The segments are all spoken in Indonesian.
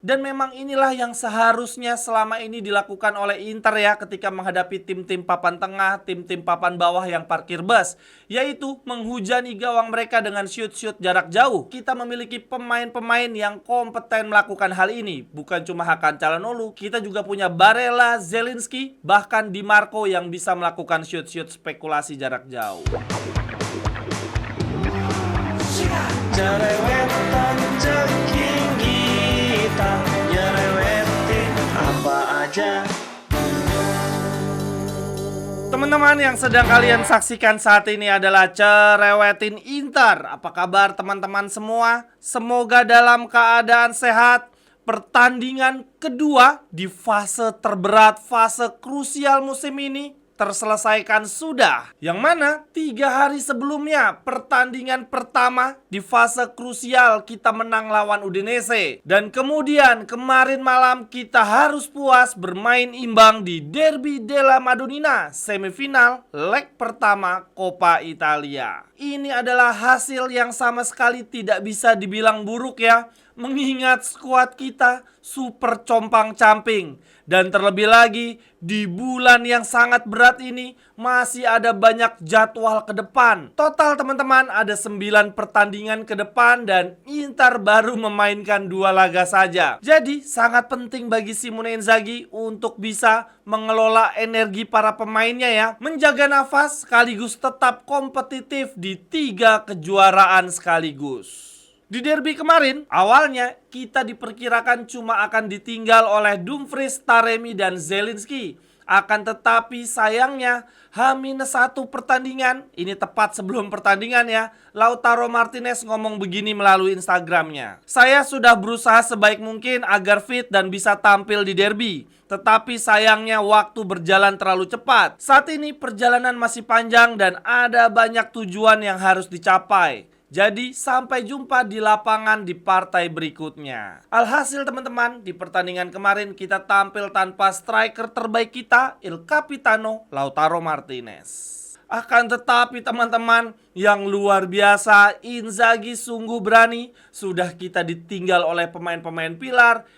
Dan memang inilah yang seharusnya selama ini dilakukan oleh Inter ya ketika menghadapi tim-tim papan tengah, tim-tim papan bawah yang parkir bus, yaitu menghujani gawang mereka dengan shoot-shoot jarak jauh. Kita memiliki pemain-pemain yang kompeten melakukan hal ini. Bukan cuma Hakan Calhanoglu, kita juga punya Barella, Zielinski, bahkan Di Marco yang bisa melakukan shoot-shoot spekulasi jarak jauh. Jerewetan ceking kita, nyerewetin apa aja. Teman-teman, yang sedang kalian saksikan saat ini adalah Cerewetin Inter. Apa kabar teman-teman semua? Semoga dalam keadaan sehat. Pertandingan kedua di fase terberat, fase krusial musim ini terselesaikan sudah. Yang mana 3 hari sebelumnya pertandingan pertama di fase krusial kita menang lawan Udinese. Dan kemudian kemarin malam kita harus puas bermain imbang di Derby della Madonnina semifinal leg pertama Coppa Italia. Ini adalah hasil yang sama sekali tidak bisa dibilang buruk ya, mengingat skuad kita super compang-camping. Dan terlebih lagi di bulan yang sangat berat ini masih ada banyak jadwal ke depan. Total teman-teman ada 9 pertandingan ke depan dan Inter baru memainkan 2 laga saja. Jadi sangat penting bagi Simone Inzaghi untuk bisa mengelola energi para pemainnya ya, menjaga nafas sekaligus tetap kompetitif di 3 kejuaraan sekaligus. Di derby kemarin, awalnya kita diperkirakan cuma akan ditinggal oleh Dumfries, Taremi, dan Zielinski. Akan tetapi sayangnya H-1 pertandingan, ini tepat sebelum pertandingan ya, Lautaro Martinez ngomong begini melalui Instagramnya. Saya sudah berusaha sebaik mungkin agar fit dan bisa tampil di derby. Tetapi sayangnya waktu berjalan terlalu cepat. Saat ini perjalanan masih panjang dan ada banyak tujuan yang harus dicapai. Jadi sampai jumpa di lapangan di partai berikutnya. Alhasil teman-teman, di pertandingan kemarin kita tampil tanpa striker terbaik kita, Il Capitano Lautaro Martinez. Akan tetapi teman-teman, yang luar biasa, Inzaghi sungguh berani. Sudah kita ditinggal oleh pemain-pemain pilar,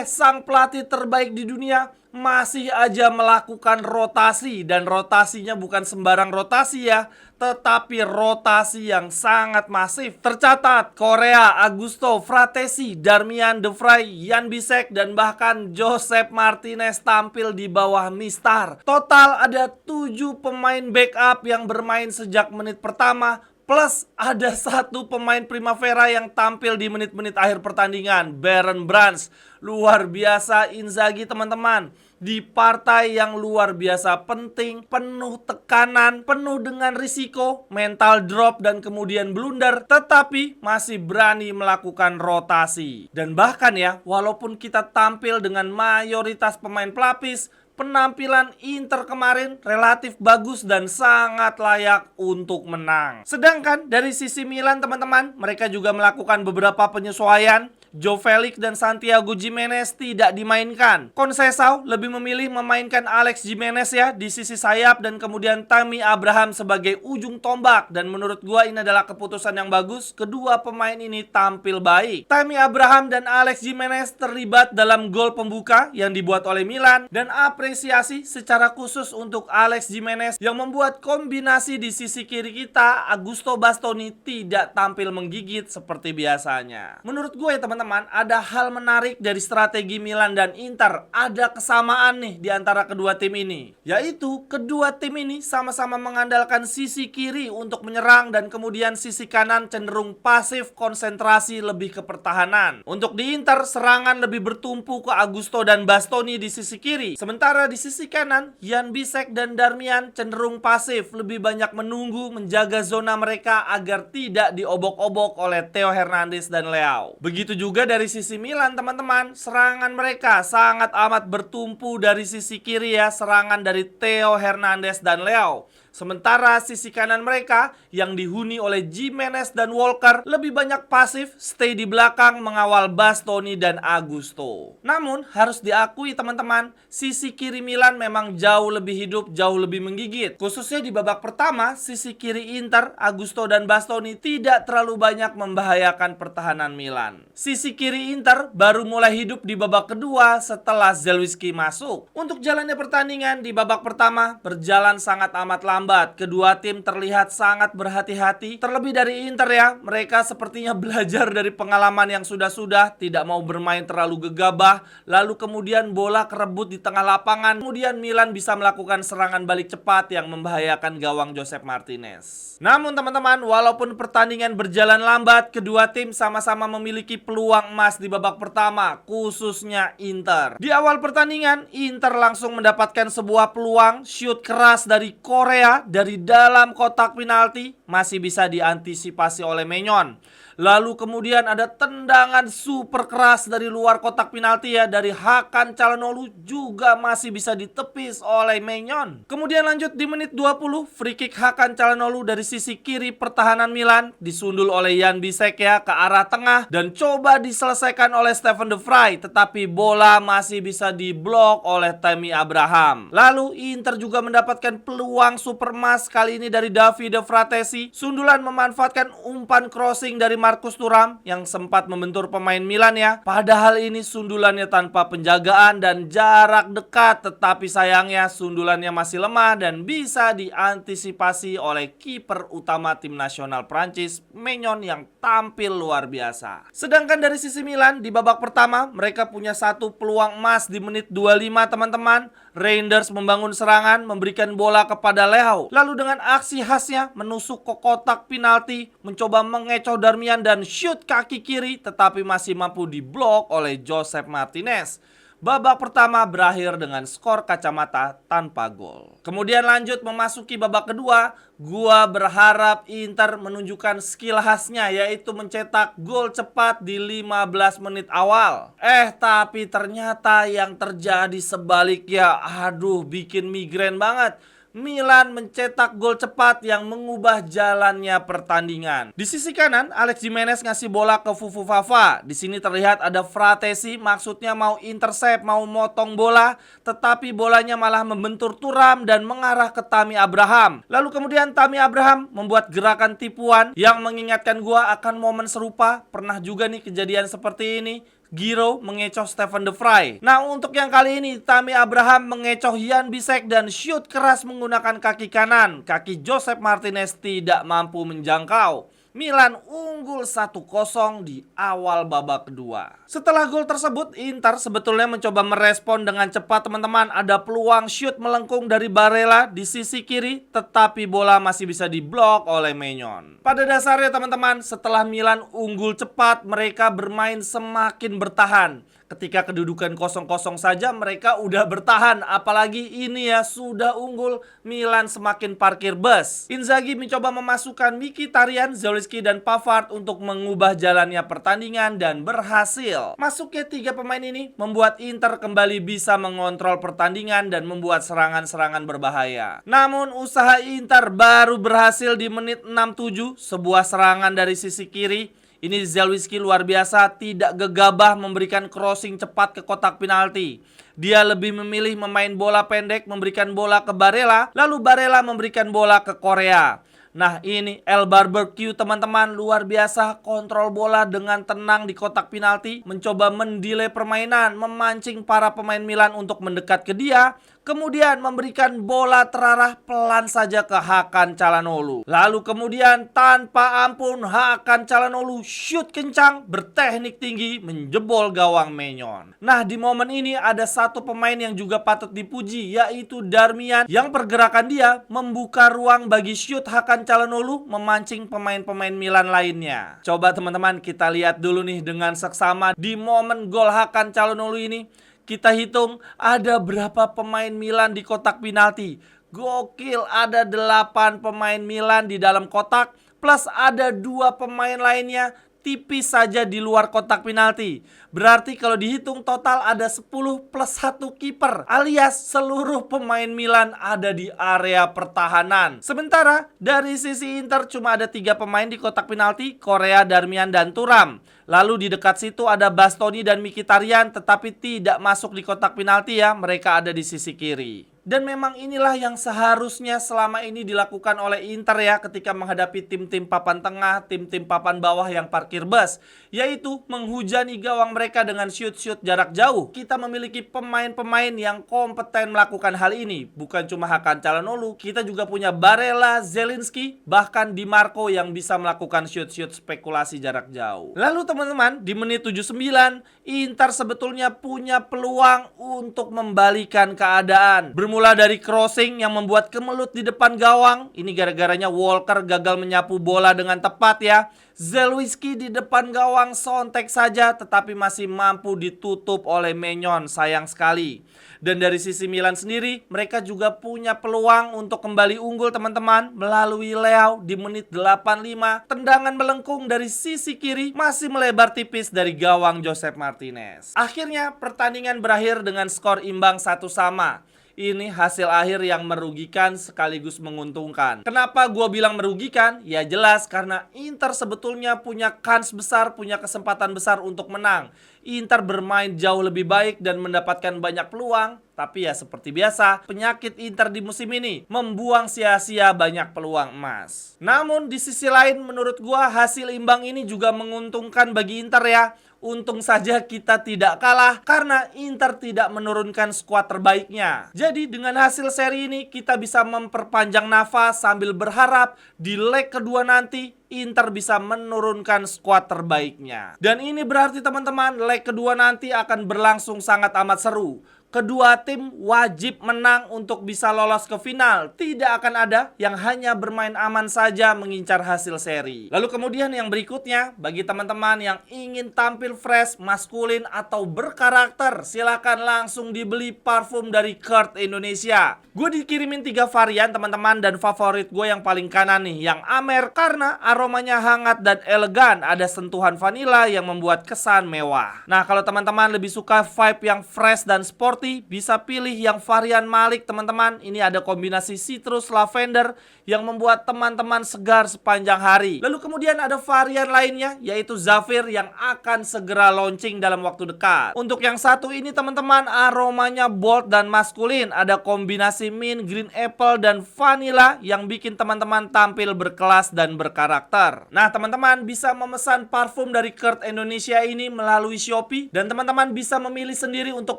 sang pelatih terbaik di dunia masih aja melakukan rotasi. Dan rotasinya bukan sembarang rotasi ya, tetapi rotasi yang sangat masif. Tercatat Korea, Augusto, Fratesi, Darmian De Vrij, Jan Bisek, dan bahkan Josep Martinez tampil di bawah Mistar. Total ada 7 pemain backup yang bermain sejak menit pertama, plus ada 1 pemain Primavera yang tampil di menit-menit akhir pertandingan, Baron Brands. Luar biasa Inzaghi teman-teman. Di partai yang luar biasa penting, penuh tekanan, penuh dengan risiko, mental drop dan kemudian blunder, tetapi masih berani melakukan rotasi. Dan bahkan ya, walaupun kita tampil dengan mayoritas pemain pelapis, penampilan Inter kemarin relatif bagus dan sangat layak untuk menang. Sedangkan dari sisi Milan teman-teman, mereka juga melakukan beberapa penyesuaian. Joe Felix dan Santiago Gimenez tidak dimainkan. Conceição lebih memilih memainkan Alex Gimenez ya di sisi sayap dan kemudian Tammy Abraham sebagai ujung tombak. Dan menurut gua ini adalah keputusan yang bagus. Kedua pemain ini tampil baik. Tammy Abraham dan Alex Gimenez terlibat dalam gol pembuka yang dibuat oleh Milan. Dan apresiasi secara khusus untuk Alex Gimenez yang membuat kombinasi di sisi kiri kita, Augusto Bastoni, tidak tampil menggigit seperti biasanya. Menurut gue ya teman-teman, ada hal menarik dari strategi Milan dan Inter. Ada kesamaan nih di antara kedua tim ini, yaitu kedua tim ini sama-sama mengandalkan sisi kiri untuk menyerang dan kemudian sisi kanan cenderung pasif, konsentrasi lebih ke pertahanan. Untuk di Inter, serangan lebih bertumpu ke Augusto dan Bastoni di sisi kiri, sementara di sisi kanan Jan Bisek dan Darmian cenderung pasif, lebih banyak menunggu, menjaga zona mereka agar tidak diobok-obok oleh Theo Hernandez dan Leao. Begitu juga dari sisi Milan teman-teman, serangan mereka sangat amat bertumpu dari sisi kiri ya, serangan dari Theo Hernandez dan Leao. Sementara sisi kanan mereka yang dihuni oleh Gimenez dan Walker lebih banyak pasif, stay di belakang mengawal Bastoni dan Augusto. Namun harus diakui teman-teman, sisi kiri Milan memang jauh lebih hidup, jauh lebih menggigit. Khususnya di babak pertama, sisi kiri Inter, Augusto dan Bastoni tidak terlalu banyak membahayakan pertahanan Milan. Sisi kiri Inter baru mulai hidup di babak kedua setelah Zielinski masuk. Untuk jalannya pertandingan di babak pertama berjalan sangat amat lambat. Kedua tim terlihat sangat berhati-hati. Terlebih dari Inter ya, mereka sepertinya belajar dari pengalaman yang sudah-sudah, tidak mau bermain terlalu gegabah, lalu kemudian bola kerebut di tengah lapangan. Kemudian Milan bisa melakukan serangan balik cepat yang membahayakan gawang Josep Martinez. Namun teman-teman, walaupun pertandingan berjalan lambat, kedua tim sama-sama memiliki peluang emas di babak pertama, khususnya Inter. Di awal pertandingan, Inter langsung mendapatkan sebuah peluang shoot keras dari Korea dari dalam kotak penalti, masih bisa diantisipasi oleh Maignan. Lalu kemudian ada tendangan super keras dari luar kotak penalti ya, dari Hakan Çalhanoğlu, juga masih bisa ditepis oleh Maignan. Kemudian lanjut di menit 20, free kick Hakan Çalhanoğlu dari sisi kiri pertahanan Milan disundul oleh Jan Bisek ya ke arah tengah dan coba diselesaikan oleh Stefan de Vrij, tetapi bola masih bisa diblok oleh Tammy Abraham. Lalu Inter juga mendapatkan peluang super emas kali ini dari Davide Fratesi. Sundulan memanfaatkan umpan crossing dari Marcus Thuram yang sempat membentur pemain Milan ya. Padahal ini sundulannya tanpa penjagaan dan jarak dekat, tetapi sayangnya sundulannya masih lemah dan bisa diantisipasi oleh kiper utama tim nasional Prancis, Maignan, yang tampil luar biasa. Sedangkan dari sisi Milan di babak pertama mereka punya satu peluang emas di menit 25 teman-teman. Reinders membangun serangan, memberikan bola kepada Leao. Lalu dengan aksi khasnya menusuk ke kotak penalti, mencoba mengecoh Darmian dan shoot kaki kiri, tetapi masih mampu diblok oleh Josep Martinez. Babak pertama berakhir dengan skor kacamata tanpa gol. Kemudian lanjut memasuki babak kedua, gua berharap Inter menunjukkan skill khasnya, yaitu mencetak gol cepat di 15 menit awal. Tapi ternyata yang terjadi sebaliknya. Aduh, bikin migrain banget. Milan mencetak gol cepat yang mengubah jalannya pertandingan. Di sisi kanan, Alex Gimenez ngasih bola ke Fufu Fafa. Di sini terlihat ada Fratesi, maksudnya mau intercept, mau motong bola, tetapi bolanya malah membentur Thuram dan mengarah ke Tammy Abraham. Lalu kemudian Tammy Abraham membuat gerakan tipuan yang mengingatkan gua akan momen serupa. Pernah juga nih kejadian seperti ini. Giro mengecoh Stefan de Vrij. Nah, untuk yang kali ini Tammy Abraham mengecoh Jan Bisek dan shoot keras menggunakan kaki kanan. Kaki Josep Martinez tidak mampu menjangkau. Milan unggul 1-0 di awal babak kedua. Setelah gol tersebut, Inter sebetulnya mencoba merespon dengan cepat teman-teman. Ada peluang shoot melengkung dari Barella di sisi kiri, tetapi bola masih bisa diblok oleh Maignan. Pada dasarnya teman-teman, setelah Milan unggul cepat, mereka bermain semakin bertahan. Ketika kedudukan 0-0 saja mereka udah bertahan, apalagi ini ya sudah unggul, Milan semakin parkir bus. Inzaghi mencoba memasukkan Mkhitaryan, Zielinski dan Pavard untuk mengubah jalannya pertandingan dan berhasil. Masuknya 3 pemain ini membuat Inter kembali bisa mengontrol pertandingan dan membuat serangan-serangan berbahaya. Namun usaha Inter baru berhasil di menit 67, sebuah serangan dari sisi kiri. Ini Zielinski luar biasa, tidak gegabah memberikan crossing cepat ke kotak penalti. Dia lebih memilih memain bola pendek, memberikan bola ke Barella, lalu Barella memberikan bola ke Korea. Nah, ini El Barbecue teman-teman, luar biasa, kontrol bola dengan tenang di kotak penalti, mencoba mendelay permainan, memancing para pemain Milan untuk mendekat ke dia, kemudian memberikan bola terarah pelan saja ke Hakan Çalhanoğlu. Lalu kemudian tanpa ampun Hakan Çalhanoğlu shoot kencang, berteknik tinggi, menjebol gawang Maignan. Nah, di momen ini ada satu pemain yang juga patut dipuji, yaitu Darmian, yang pergerakan dia membuka ruang bagi shoot Hakan Çalhanoğlu, memancing pemain-pemain Milan lainnya. Coba teman-teman kita lihat dulu nih dengan seksama di momen gol Hakan Çalhanoğlu ini. Kita hitung ada berapa pemain Milan di kotak penalti. Gokil, ada 8 pemain Milan di dalam kotak, plus ada 2 pemain lainnya tipis saja di luar kotak penalti. Berarti kalau dihitung total ada 10 plus 1 kiper, alias seluruh pemain Milan ada di area pertahanan. Sementara dari sisi Inter cuma ada 3 pemain di kotak penalti, Korea, Darmian, dan Thuram. Lalu di dekat situ ada Bastoni dan Mkhitaryan, tetapi tidak masuk di kotak penalti ya, mereka ada di sisi kiri. Dan memang inilah yang seharusnya selama ini dilakukan oleh Inter ya ketika menghadapi tim-tim papan tengah, tim-tim papan bawah yang parkir bus, yaitu menghujani gawang mereka dengan shoot-shoot jarak jauh. Kita memiliki pemain-pemain yang kompeten melakukan hal ini. Bukan cuma Hakan Çalhanoğlu, kita juga punya Barella, Zielinski, bahkan Di Marco yang bisa melakukan shoot-shoot spekulasi jarak jauh. Lalu teman-teman, di menit 79, Inter sebetulnya punya peluang untuk membalikan keadaan. Bermula dari crossing yang membuat kemelut di depan gawang. Ini gara-garanya Walker gagal menyapu bola dengan tepat ya. Zielinski di depan gawang sontek saja, tetapi masih mampu ditutup oleh Maignan, sayang sekali. Dan dari sisi Milan sendiri, mereka juga punya peluang untuk kembali unggul teman-teman melalui Leao di menit 85. Tendangan melengkung dari sisi kiri masih melebar tipis dari gawang Josep Martinez. Akhirnya pertandingan berakhir dengan skor imbang 1-1. Ini hasil akhir yang merugikan sekaligus menguntungkan. Kenapa gue bilang merugikan? Ya jelas karena Inter sebetulnya punya kans besar, punya kesempatan besar untuk menang. Inter bermain jauh lebih baik dan mendapatkan banyak peluang. Tapi ya seperti biasa, penyakit Inter di musim ini membuang sia-sia banyak peluang emas. Namun di sisi lain menurut gue hasil imbang ini juga menguntungkan bagi Inter ya. Untung saja kita tidak kalah karena Inter tidak menurunkan skuad terbaiknya. Jadi dengan hasil seri ini kita bisa memperpanjang nafas sambil berharap di leg kedua nanti Inter bisa menurunkan skuad terbaiknya. Dan ini berarti teman-teman leg kedua nanti akan berlangsung sangat amat seru. Kedua tim wajib menang untuk bisa lolos ke final. Tidak akan ada yang hanya bermain aman saja mengincar hasil seri. Lalu kemudian yang berikutnya, bagi teman-teman yang ingin tampil fresh, maskulin, atau berkarakter, silakan langsung dibeli parfum dari Kurt Indonesia. Gue dikirimin 3 varian teman-teman, dan favorit gue yang paling kanan nih, yang Amer, karena aromanya hangat dan elegan. Ada sentuhan vanila yang membuat kesan mewah. Nah kalau teman-teman lebih suka vibe yang fresh dan sporty, bisa pilih yang varian Malik teman-teman. Ini ada kombinasi citrus lavender yang membuat teman-teman segar sepanjang hari. Lalu kemudian ada varian lainnya yaitu Zafir yang akan segera launching dalam waktu dekat. Untuk yang satu ini teman-teman aromanya bold dan maskulin. Ada kombinasi mint, green apple, dan vanilla yang bikin teman-teman tampil berkelas dan berkarakter. Nah teman-teman bisa memesan parfum dari Kurt Indonesia ini melalui Shopee. Dan teman-teman bisa memilih sendiri untuk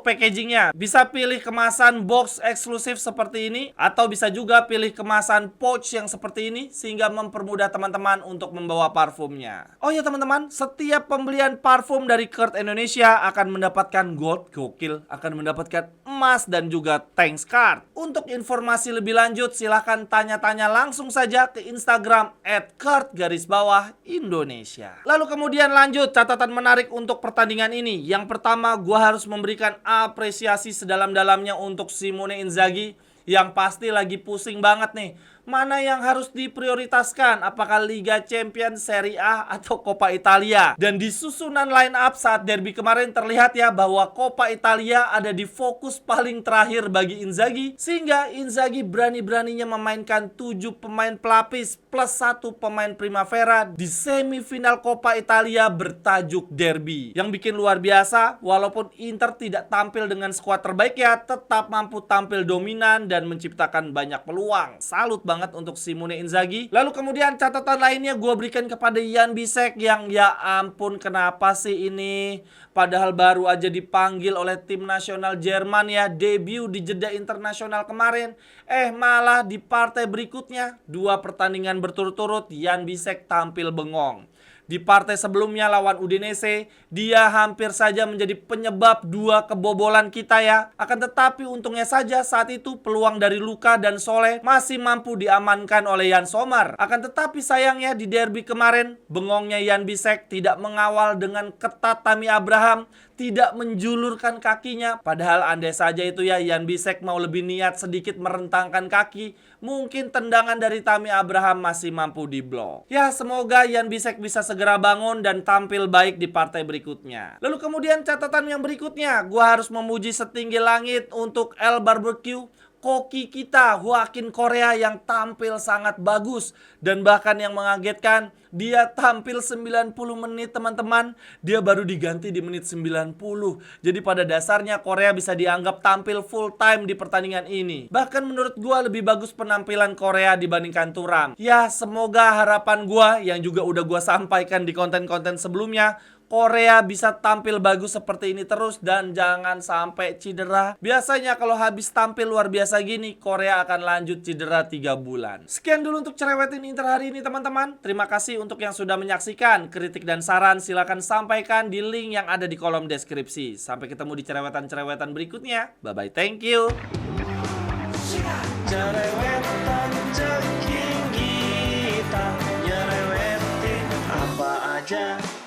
packagingnya. Bisa pilih kemasan box eksklusif seperti ini, atau bisa juga pilih kemasan pouch yang seperti ini sehingga mempermudah teman-teman untuk membawa parfumnya. Oh ya teman-teman, setiap pembelian parfum dari Kurt Indonesia akan mendapatkan gold, gokil, akan mendapatkan emas dan juga thanks card. Untuk informasi lebih lanjut silahkan tanya-tanya langsung saja ke Instagram @kurt_Indonesia. Lalu kemudian lanjut catatan menarik untuk pertandingan ini. Yang pertama, gua harus memberikan apresiasi sedalam-dalamnya untuk Simone Inzaghi yang pasti lagi pusing banget nih. Mana yang harus diprioritaskan? Apakah Liga Champions, Serie A, atau Coppa Italia? Dan di susunan line up saat derby kemarin terlihat ya bahwa Coppa Italia ada di fokus paling terakhir bagi Inzaghi. Sehingga Inzaghi berani-beraninya memainkan 7 pemain pelapis plus 1 pemain Primavera di semifinal Coppa Italia bertajuk derby. Yang bikin luar biasa, walaupun Inter tidak tampil dengan skuad terbaik ya, tetap mampu tampil dominan dan menciptakan banyak peluang. Salut banget untuk Simone Inzaghi. Lalu kemudian catatan lainnya gue berikan kepada Jan Bisek yang ya ampun kenapa sih ini, padahal baru aja dipanggil oleh tim nasional Jerman ya, debut di jeda internasional kemarin, malah di partai berikutnya 2 pertandingan berturut-turut Jan Bisek tampil bengong. Di partai sebelumnya lawan Udinese, dia hampir saja menjadi penyebab 2 kebobolan kita ya. Akan tetapi untungnya saja saat itu peluang dari Luka dan Soleh masih mampu diamankan oleh Jan Sommer. Akan tetapi sayangnya di derby kemarin, bengongnya Jan Bisek tidak mengawal dengan ketat Tammy Abraham, tidak menjulurkan kakinya. Padahal andai saja itu ya Jan Bisek mau lebih niat sedikit merentangkan kaki, mungkin tendangan dari Tammy Abraham masih mampu diblok. Ya, semoga Jan Bisek bisa segera bangun dan tampil baik di partai berikutnya. Lalu kemudian catatan yang berikutnya, gua harus memuji setinggi langit untuk El Barbecue, koki kita Joaquin Correa yang tampil sangat bagus. Dan bahkan yang mengagetkan, dia tampil 90 menit teman-teman. Dia baru diganti di menit 90. Jadi pada dasarnya Correa bisa dianggap tampil full time di pertandingan ini. Bahkan menurut gua lebih bagus penampilan Correa dibandingkan Thuram. Ya, semoga harapan gua yang juga udah gua sampaikan di konten-konten sebelumnya, Correa bisa tampil bagus seperti ini terus dan jangan sampai cedera. Biasanya kalau habis tampil luar biasa gini, Correa akan lanjut cedera 3 bulan. Sekian dulu untuk cerewetin Inter hari ini teman-teman. Terima kasih untuk yang sudah menyaksikan. Kritik dan saran silahkan sampaikan di link yang ada di kolom deskripsi. Sampai ketemu di cerewetan-cerewetan berikutnya. Bye-bye, thank you. Cerewetan ceking kita, nyerewetin apa aja.